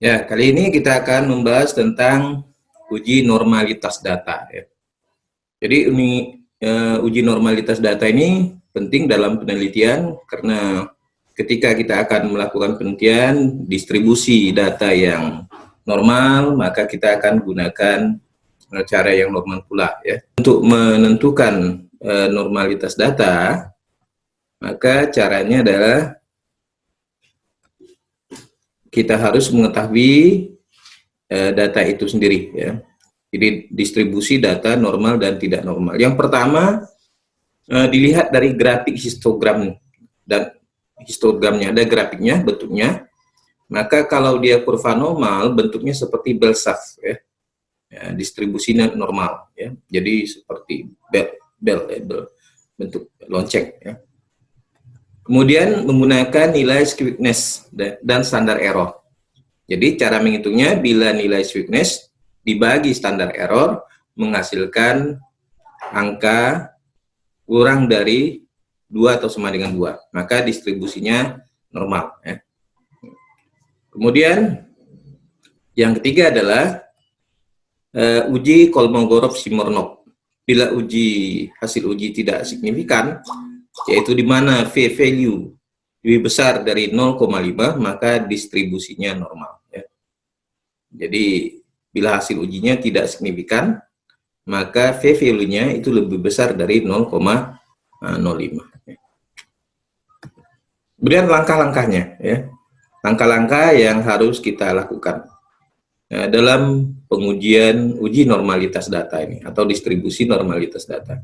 Ya, kali ini kita akan membahas tentang uji normalitas data. Ya. Jadi uji normalitas data ini penting dalam penelitian karena ketika kita akan melakukan penelitian distribusi data yang normal, maka kita akan gunakan cara yang normal pula. Ya. Untuk menentukan normalitas data, maka caranya adalah kita harus mengetahui data itu sendiri, ya. Jadi distribusi data normal dan tidak normal. Yang pertama dilihat dari grafik histogram, dan histogramnya ada grafiknya, bentuknya. Maka kalau dia kurva normal, bentuknya seperti bell shaft, ya. Ya, distribusinya normal, ya. Jadi seperti bell, bentuk lonceng, ya. Kemudian menggunakan nilai skewness dan standar error. Jadi cara menghitungnya bila nilai skewness dibagi standar error menghasilkan angka kurang dari 2 atau sama dengan 2, maka distribusinya normal, ya. Kemudian yang ketiga adalah uji Kolmogorov-Smirnov. Bila hasil uji tidak signifikan, yaitu di mana V value lebih besar dari 0,5, maka distribusinya normal, ya. Jadi bila hasil ujinya tidak signifikan, maka V value-nya itu lebih besar dari 0,05. Kemudian langkah-langkahnya, ya. Langkah-langkah yang harus kita lakukan dalam pengujian uji normalitas data ini atau distribusi normalitas data.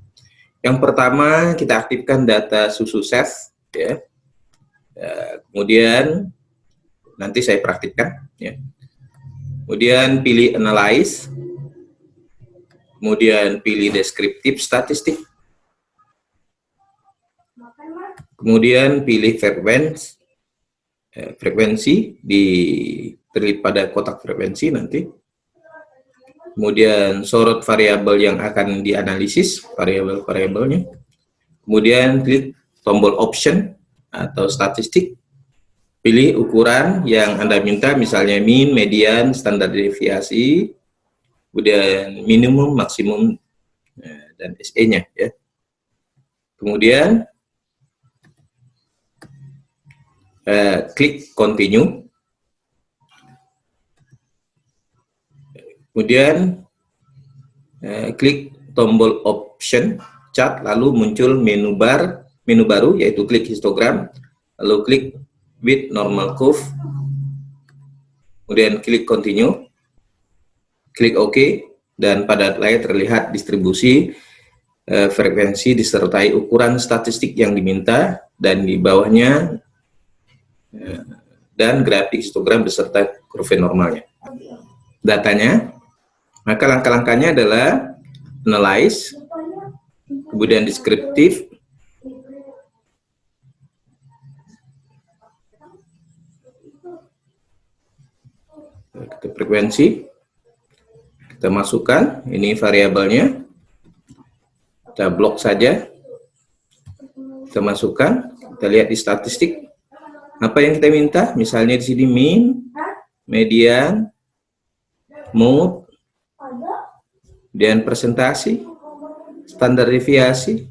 Yang pertama, kita aktifkan data susu Ceph, ya. Kemudian nanti saya praktikkan, ya. Kemudian pilih analyze, kemudian pilih deskriptif statistik, kemudian pilih frekuensi terlihat pada kotak frekuensi nanti. Kemudian sorot variabel yang akan dianalisis, variabel-variabelnya. Kemudian klik tombol option atau statistik. Pilih ukuran yang Anda minta, misalnya mean, median, standar deviasi, kemudian minimum, maksimum, dan SE-nya, ya. Kemudian klik continue. Kemudian klik tombol option chart, lalu muncul menu baru, yaitu klik histogram, lalu klik with normal curve, kemudian klik continue, klik OK, dan pada layar terlihat distribusi frekuensi disertai ukuran statistik yang diminta, dan di bawahnya dan grafik histogram beserta kurva normalnya. Datanya, maka langkah-langkahnya adalah analyze, kemudian deskriptif, kita frekuensi, kita masukkan, ini variabelnya, kita blok saja, kita masukkan, kita lihat di statistik, apa yang kita minta, misalnya di sini mean, median, mode, dan presentasi, standar deviasi,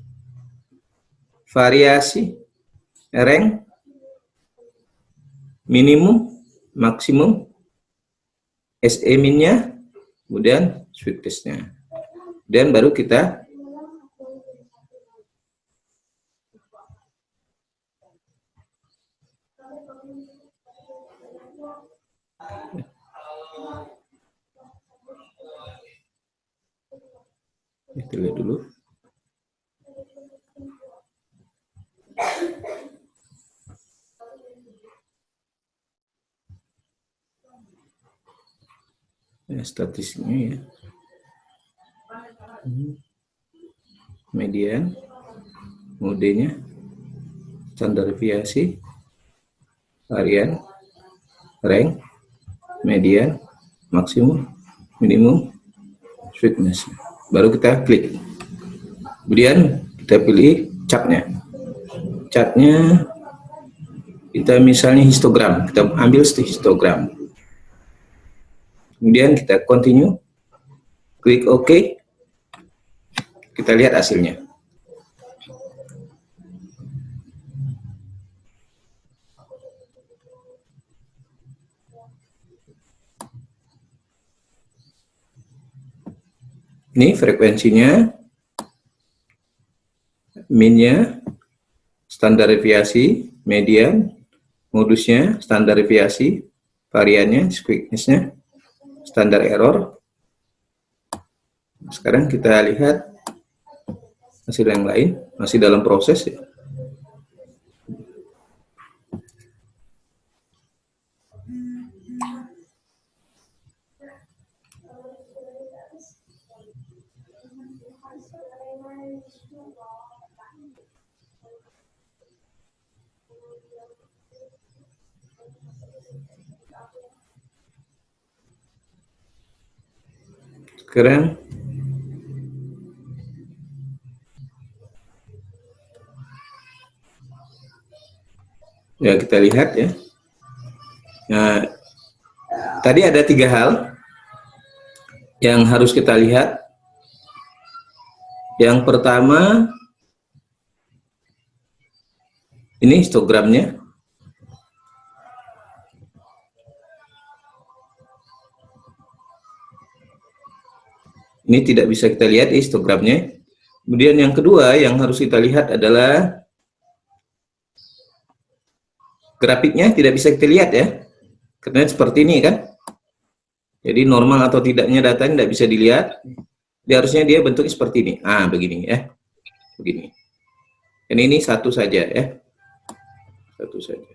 variasi, rank, minimum, maksimum, SE min-nya, kemudian sweep test-nya. Dan baru kita lihat dulu. Ya, statistiknya, ya. Median, modenya, standar deviasi, varian, rank, median, maksimum, minimum, sweetness. Baru kita klik. Kemudian kita pilih chartnya. Chartnya kita misalnya histogram, kita ambil histogram. Kemudian kita continue, klik OK, kita lihat hasilnya. Ini frekuensinya, minnya, standar deviasi, median, modusnya, standar deviasi, variannya, quickness-nya, standar error. Sekarang kita lihat hasil yang lain, masih dalam proses ya. Sekarang ya kita lihat ya. Nah, tadi ada 3 hal yang harus kita lihat. Yang pertama, ini histogramnya. Ini tidak bisa kita lihat histogramnya. Kemudian yang kedua yang harus kita lihat adalah grafiknya, tidak bisa kita lihat ya. Karena seperti ini kan. Jadi normal atau tidaknya data tidak bisa dilihat. Harusnya dia bentuknya seperti ini. Ah, begini ya. Begini. Dan ini satu saja ya. Satu saja.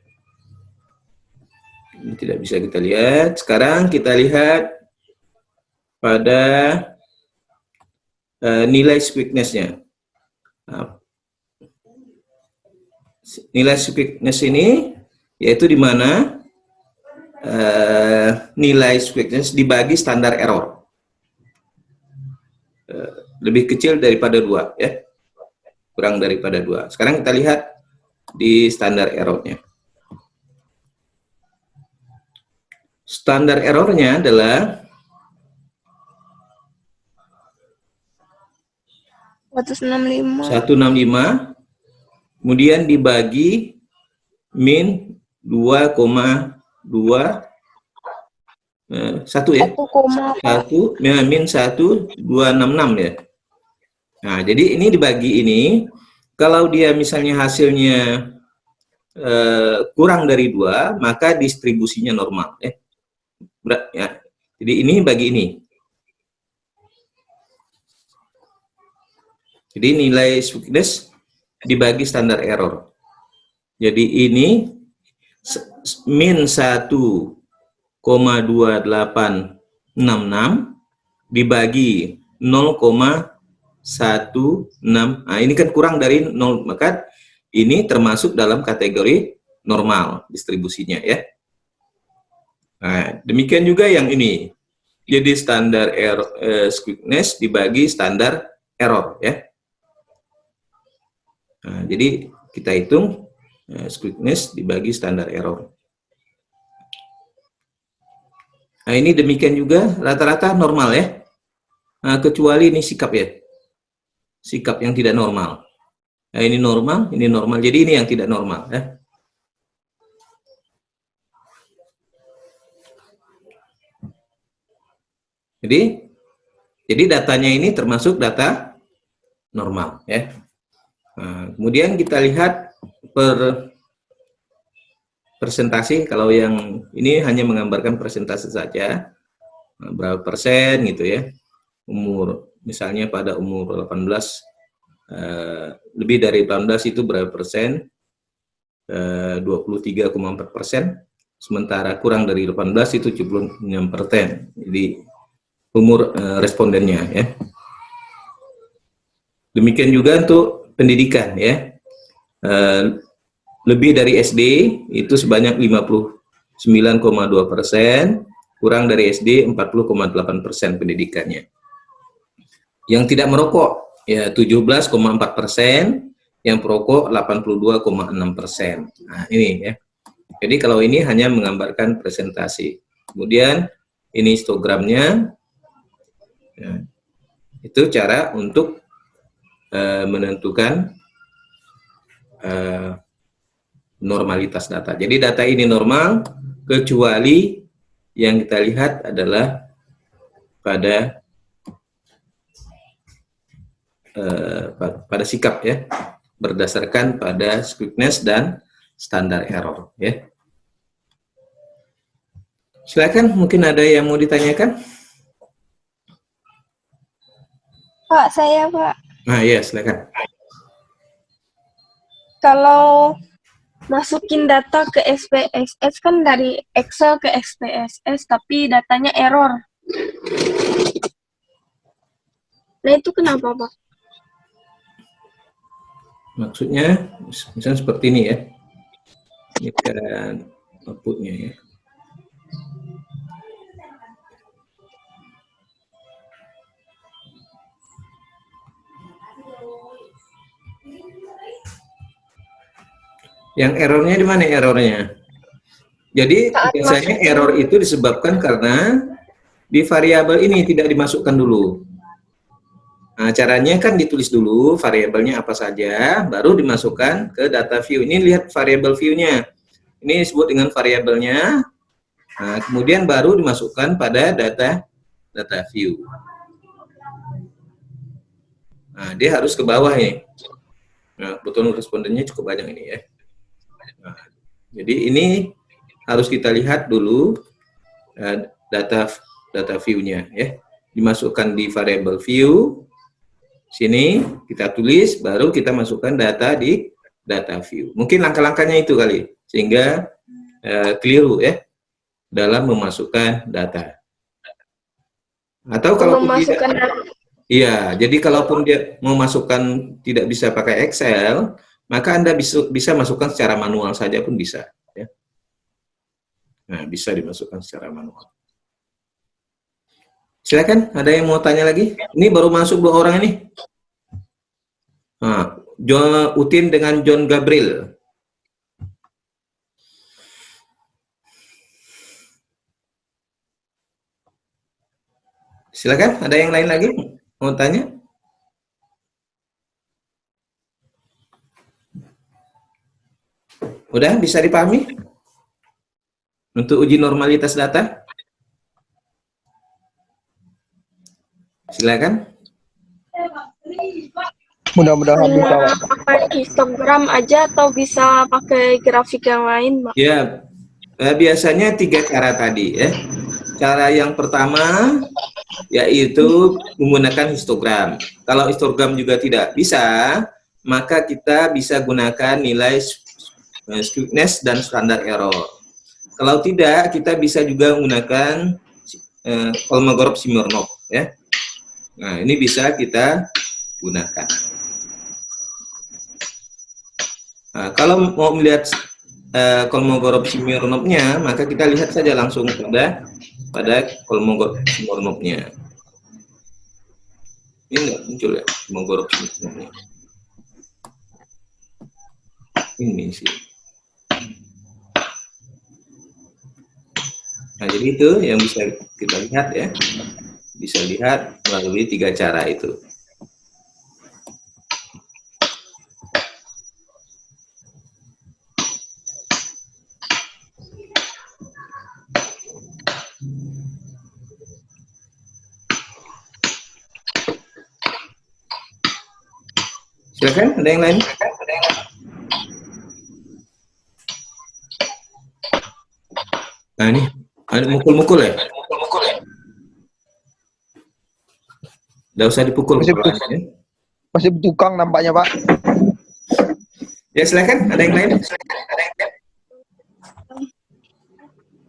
Ini tidak bisa kita lihat. Sekarang kita lihat pada nilai quickness-nya. Nah, nilai quickness ini yaitu di mana nilai quickness dibagi standar error. Lebih kecil daripada 2 ya. Kurang daripada 2. Sekarang kita lihat di standar errornya. Standar errornya adalah 165, kemudian dibagi min 2,2 1 ya. 1 min 1,266 ya. Nah, jadi ini dibagi ini, kalau dia misalnya hasilnya kurang dari 2, maka distribusinya normal ya. Jadi ini bagi ini. Jadi nilai quickness dibagi standar error. Jadi ini min 1,2866 dibagi 0,16. Nah, ini kan kurang dari 0, maka ini termasuk dalam kategori normal distribusinya ya. Nah, demikian juga yang ini. Jadi standar error quickness dibagi standar error ya. Nah, jadi kita hitung quickness dibagi standar error. Nah, ini demikian juga rata-rata normal ya. Nah, kecuali ini sikap ya. Sikap yang tidak normal. Nah, ini normal, ini normal. Jadi ini yang tidak normal ya. Jadi datanya ini termasuk data normal ya. Nah, kemudian kita lihat persentase. Kalau yang ini hanya menggambarkan persentase saja, nah, berapa persen gitu ya. Umur, misalnya pada umur 18, lebih dari 18 itu berapa persen? 23,4%. Sementara kurang dari 18 itu 76%. Jadi umur respondennya ya. Demikian juga untuk pendidikan ya. Lebih dari SD itu sebanyak 59,2%, kurang dari SD 40,8% pendidikannya. Yang tidak merokok ya 17,4%, yang perokok 82,6%. Nah, ini ya. Jadi kalau ini hanya menggambarkan presentasi. Kemudian Ini histogramnya. Ya. Itu cara untuk menentukan normalitas data. Jadi data ini normal, kecuali yang kita lihat adalah pada sikap ya, berdasarkan pada squeakiness dan standar error ya. Silakan, mungkin ada yang mau ditanyakan? Pak, saya Pak. Nah ya, silakan. Kalau masukin data ke SPSS kan dari Excel ke SPSS, tapi datanya error. Nah itu kenapa Pak? Maksudnya, misalnya seperti ini ya. Ini kan outputnya ya. Yang errornya di mana errornya? Jadi biasanya error itu disebabkan karena di variabel ini tidak dimasukkan dulu. Nah, caranya kan ditulis dulu variabelnya apa saja, baru dimasukkan ke data view. Ini lihat variabel view-nya. Ini disebut dengan variabelnya. Nah, kemudian baru dimasukkan pada data view. Nah, dia harus ke bawah ini. Nah, kebetulan respondennya cukup banyak ini ya. Nah, jadi ini harus kita lihat dulu data view-nya ya. Dimasukkan di variabel view. Sini kita tulis, baru kita masukkan data di data view. Mungkin langkah-langkahnya itu kali, sehingga keliru ya dalam memasukkan data. Atau kalau tidak, iya, jadi kalaupun dia mau masukkan tidak bisa pakai Excel, maka Anda bisa masukkan secara manual saja pun bisa. Ya. Nah, bisa dimasukkan secara manual. Silakan, ada yang mau tanya lagi? Ini baru masuk 2 orang ini. Nah, John Utin dengan John Gabriel. Silakan, ada yang lain lagi mau tanya? Udah bisa dipahami? Untuk uji normalitas data? Silakan. Mudah-mudahan bisa pakai histogram aja atau bisa pakai grafik yang lain, Mbak? Ya, biasanya 3 cara tadi ya. Cara yang pertama yaitu menggunakan histogram. Kalau histogram juga tidak bisa, maka kita bisa gunakan nilai squeakiness dan standar error. Kalau tidak, kita bisa juga menggunakan Kolmogorov-Smirnov ya. Nah, ini bisa kita gunakan. Nah, kalau mau melihat Kolmogorov-Smirnovnya, maka kita lihat saja langsung pada Kolmogorov-Smirnovnya. Ini nggak muncul ya Kolmogorov-Smirnovnya. Ini sih. Nah, jadi itu yang bisa kita lihat ya. Bisa lihat melalui 3 cara itu. Silakan, ada yang lain? Nah, ini ada mukul-mukul ya? Nggak usah dipukul. Masih tukang nampaknya, Pak. Ya, silakan, ada yang lain?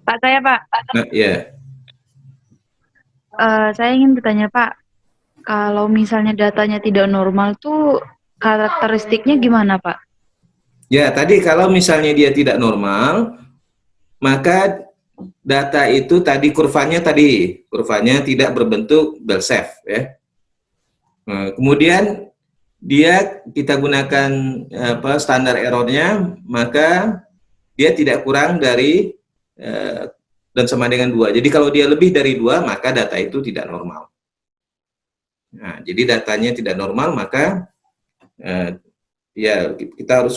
Pak, saya Pak. Nah, ya. Saya ingin bertanya Pak, kalau misalnya datanya tidak normal tuh karakteristiknya gimana Pak? Ya, tadi kalau misalnya dia tidak normal, maka data itu tadi kurvanya tidak berbentuk bell shape ya. Nah, kemudian kita gunakan standar errornya, maka dia tidak kurang dari dan sama dengan 2. Jadi kalau dia lebih dari 2, maka data itu tidak normal. Nah, jadi datanya tidak normal, maka ya kita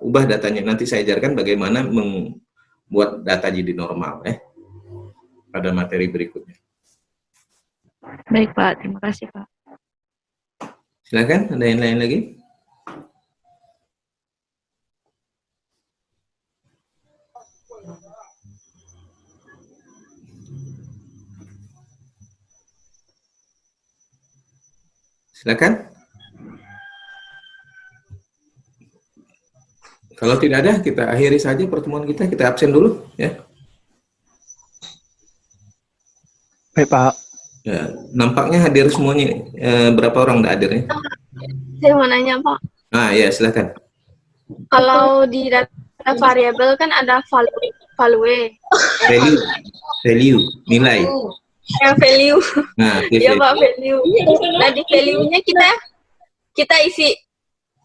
ubah datanya. Nanti saya ajarkan bagaimana membuat data jadi normal pada materi berikutnya. Baik Pak, terima kasih Pak. Silakan, ada yang lain lagi? Silakan. Kalau tidak ada, kita akhiri saja pertemuan kita. Kita absen dulu, ya. Baik, Pak. Ya, nampaknya hadir semuanya. Berapa orang tidak hadirnya? Saya mau nanya, Pak. Ah, ya, silakan. Kalau di data variabel kan ada value. Value, nilai. Value. Nah, Iya, Pak, value. Nah, di value-nya kita isi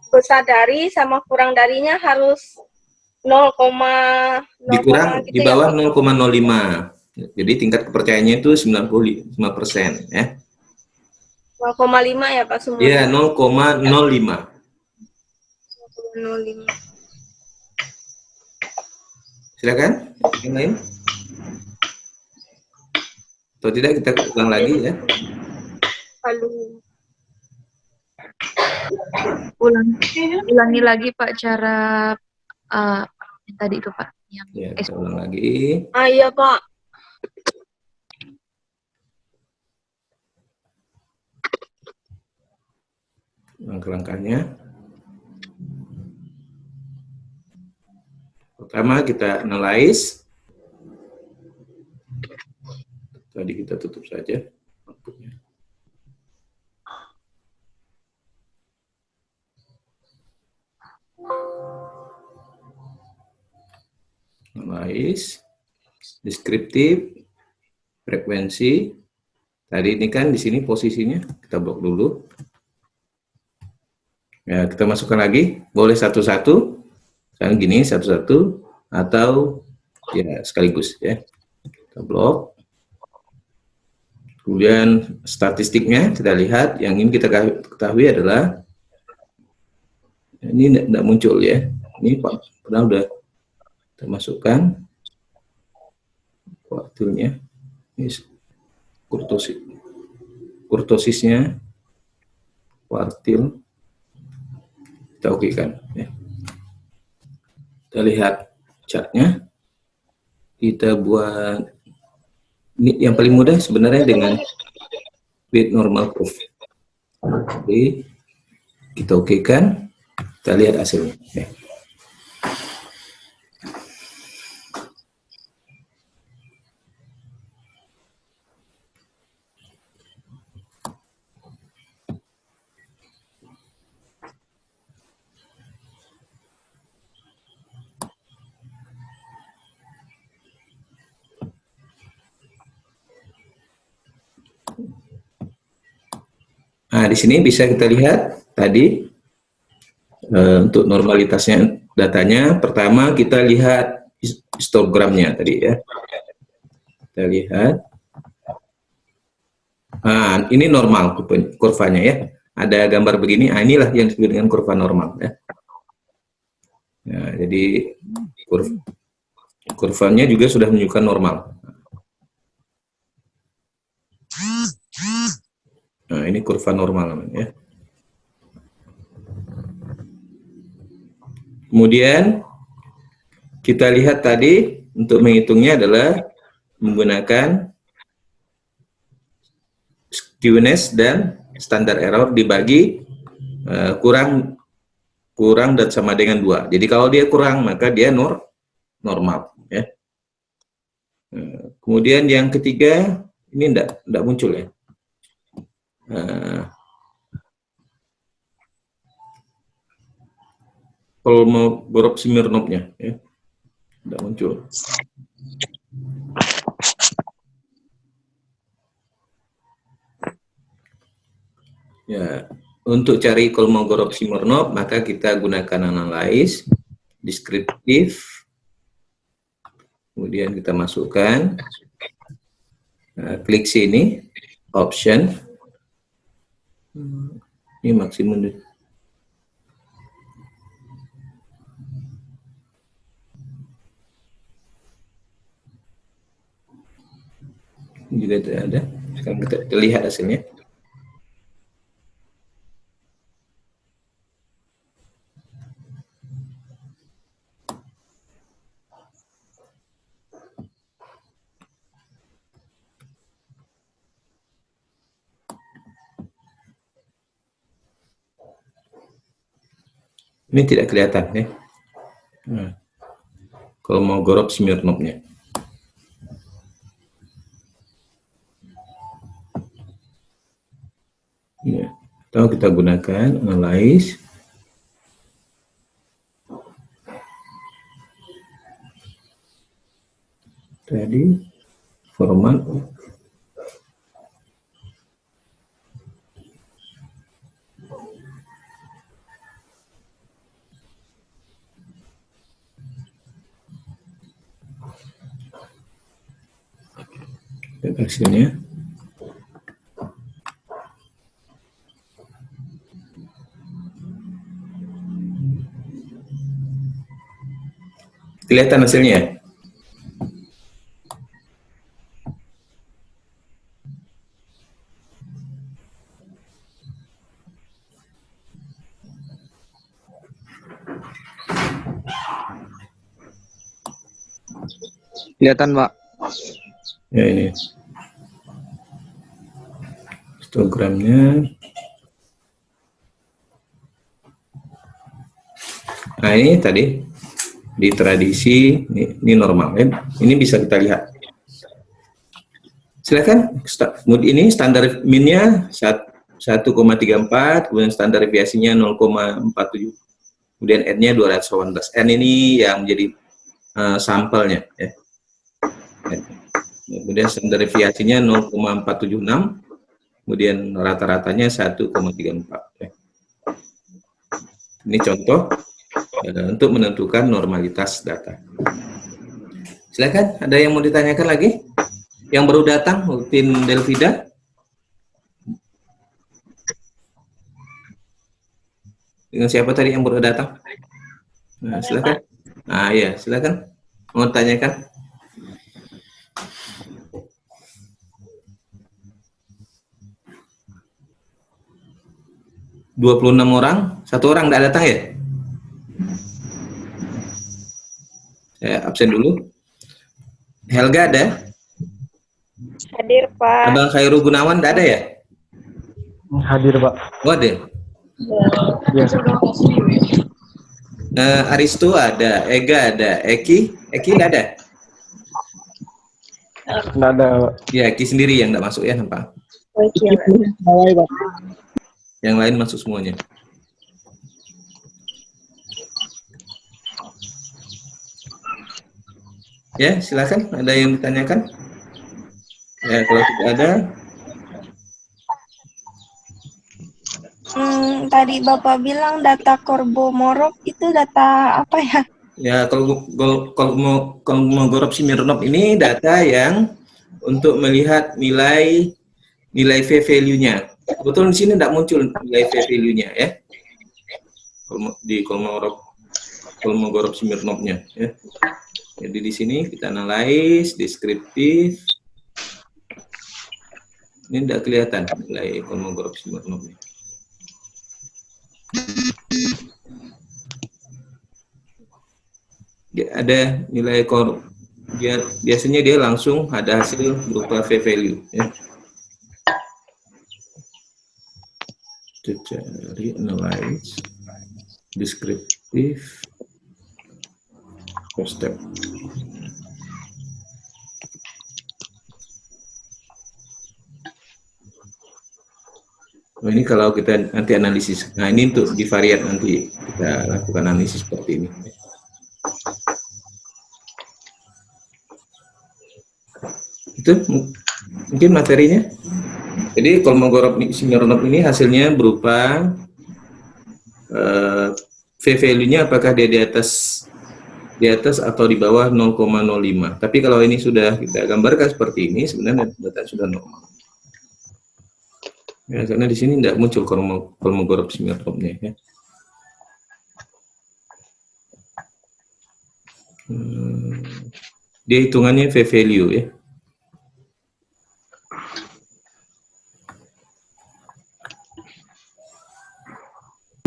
besar dari sama kurang darinya harus 0,0 dikurang gitu di ya, bawah Pak? 0,05. Jadi tingkat kepercayaannya itu 95%, ya. 0,5 ya, Pak, semua? Iya, 0,05. 0,05. Silakan, yang lain? Atau tidak kita ulang lagi, ya. Value. Ulangi lagi Pak cara yang tadi itu Pak. Yang Ya, kita ulang lagi. Ah, iya, Pak. Langkah-langkahnya. Pertama kita analyze. Tadi kita tutup saja outputnya. Analyze, deskriptif, frekuensi. Tadi ini kan di sini posisinya kita blok dulu. Ya, kita masukkan lagi, boleh satu-satu, kan gini satu-satu, atau ya sekaligus, ya. Kita blok. Kemudian statistiknya kita lihat, yang ini kita ketahui adalah ini tidak muncul, ya. Ini padahal udah kita masukkan kuartilnya, ini kurtosisnya, kuartil. Kita oke kan, ya. Kita lihat chartnya, kita buat ini yang paling mudah sebenarnya dengan with normal curve. Jadi kita oke kan, kita lihat hasilnya, ya. Nah, di sini bisa kita lihat tadi untuk normalitasnya datanya. Pertama kita lihat histogramnya tadi, ya. Kita lihat. Nah, ini normal kurvanya, ya. Ada gambar begini. Nah, inilah yang disebut dengan kurva normal, ya. Nah, jadi kurvanya juga sudah menunjukkan normal. Nah, ini kurva normal namanya, ya. Kemudian kita lihat tadi untuk menghitungnya adalah menggunakan skewness dan standar error dibagi kurang dan sama dengan 2. Jadi kalau dia kurang maka dia normal, ya. Kemudian yang ketiga ini enggak muncul, ya. Kolmogorov-Smirnovnya, ya, tidak muncul. Ya, untuk cari Kolmogorov-Smirnov maka kita gunakan analyze, deskriptif, kemudian kita masukkan, klik sini, option, ini maksimum. Juga tidak ada. Sekarang kita lihat hasilnya. Ini tidak kelihatan ya. Kalau mau Kolmogorov Smirnovnya. Ya. Atau kita gunakan analyze. Tadi format. Hasilnya. Kelihatan hasilnya. Kelihatan, Pak. Ya, ini histogramnya. Nah, ini tadi di tradisi ini normal kan? Ini bisa kita lihat. Silakan. Ini standar minnya 1,34, kemudian standar deviasinya 0,47, kemudian n-nya 218. N ini yang menjadi sampelnya ya. Kemudian standar deviasinya 0,476, kemudian rata-ratanya 1,34 ya. Ini contoh untuk menentukan normalitas data. Silakan, ada yang mau ditanyakan lagi? Yang baru datang, Ultin Delvida? Dengan siapa tadi yang baru datang? Nah, silakan. Nah, ya, silakan. Mau tanyakan? ...26 orang, 1 orang tidak datang ya? Saya absen dulu. Helga ada? Hadir, Pak. Abang Khairul Gunawan tidak ada ya? Hadir, Pak. Oh, ada. Ya. Aristo ada, Ega ada, Eki tidak ada? Nggak ada, Pak. Ya, Eki sendiri yang tidak masuk ya, nampak. Baik, Pak. Yang lain masuk semuanya. Ya, silakan. Ada yang ditanyakan? Ya, kalau tidak ada. Tadi Bapak bilang data Kolmogorov itu data apa ya? Ya, kalau Kolmogorov Smirnov ini data yang untuk melihat nilai V-value-nya. Kebetulan di sini tidak muncul nilai V-value-nya ya. Di Kolmogorov Smirnovnya ya. Jadi di sini kita analyze, deskriptif. Ini tidak kelihatan nilai Kolmogorov Smirnovnya. Ada nilai biasanya dia langsung ada hasil berupa V-value ya. Cari analyze, deskriptif, first step. Oh, ini kalau kita nanti analisis. Nah, ini untuk di variat nanti kita lakukan analisis seperti ini. Itu mungkin materinya. Jadi Kolmogorov Smirnov ini hasilnya berupa V-value-nya apakah dia di atas di atas atau di bawah 0,05. Tapi kalau ini sudah kita gambarkan seperti ini, sebenarnya data sudah normal. Ya, karena di sini tidak muncul kolmogorov simiotropnya ya. Dia hitungannya V-value ya.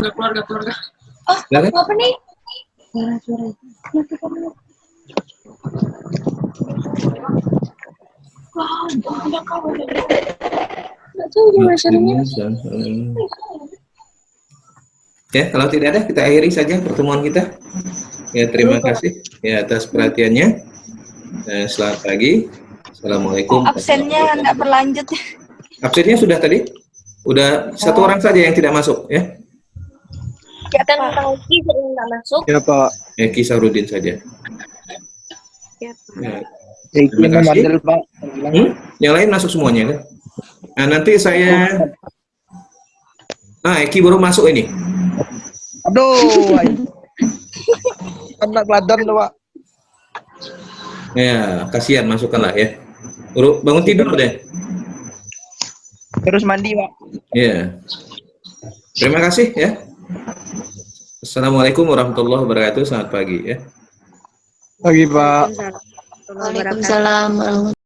Keluarga. Silakan. Apa nih? Ya, kalau tidak ada kita akhiri saja pertemuan kita. Ya, terima kasih ya atas perhatiannya. Selamat pagi. Assalamualaikum. Absennya nggak berlanjut. Absennya sudah tadi? Udah satu orang saja yang tidak masuk ya. Ya kan tentang Eki nggak masuk. Ya Pak. Eki Sahrudin saja. Ya. Ya. Terima kasih. Pak. Yang lain masuk semuanya kan? Nah, nanti saya Eki baru masuk ini. Aduh. Anak badan tuh Pak. Ya, kasihan masukkanlah ya. Bangun tidur deh. Terus mandi Pak. Ya. Terima kasih ya. Assalamualaikum warahmatullahi wabarakatuh. Selamat pagi ya. Pagi Pak. Waalaikumsalam.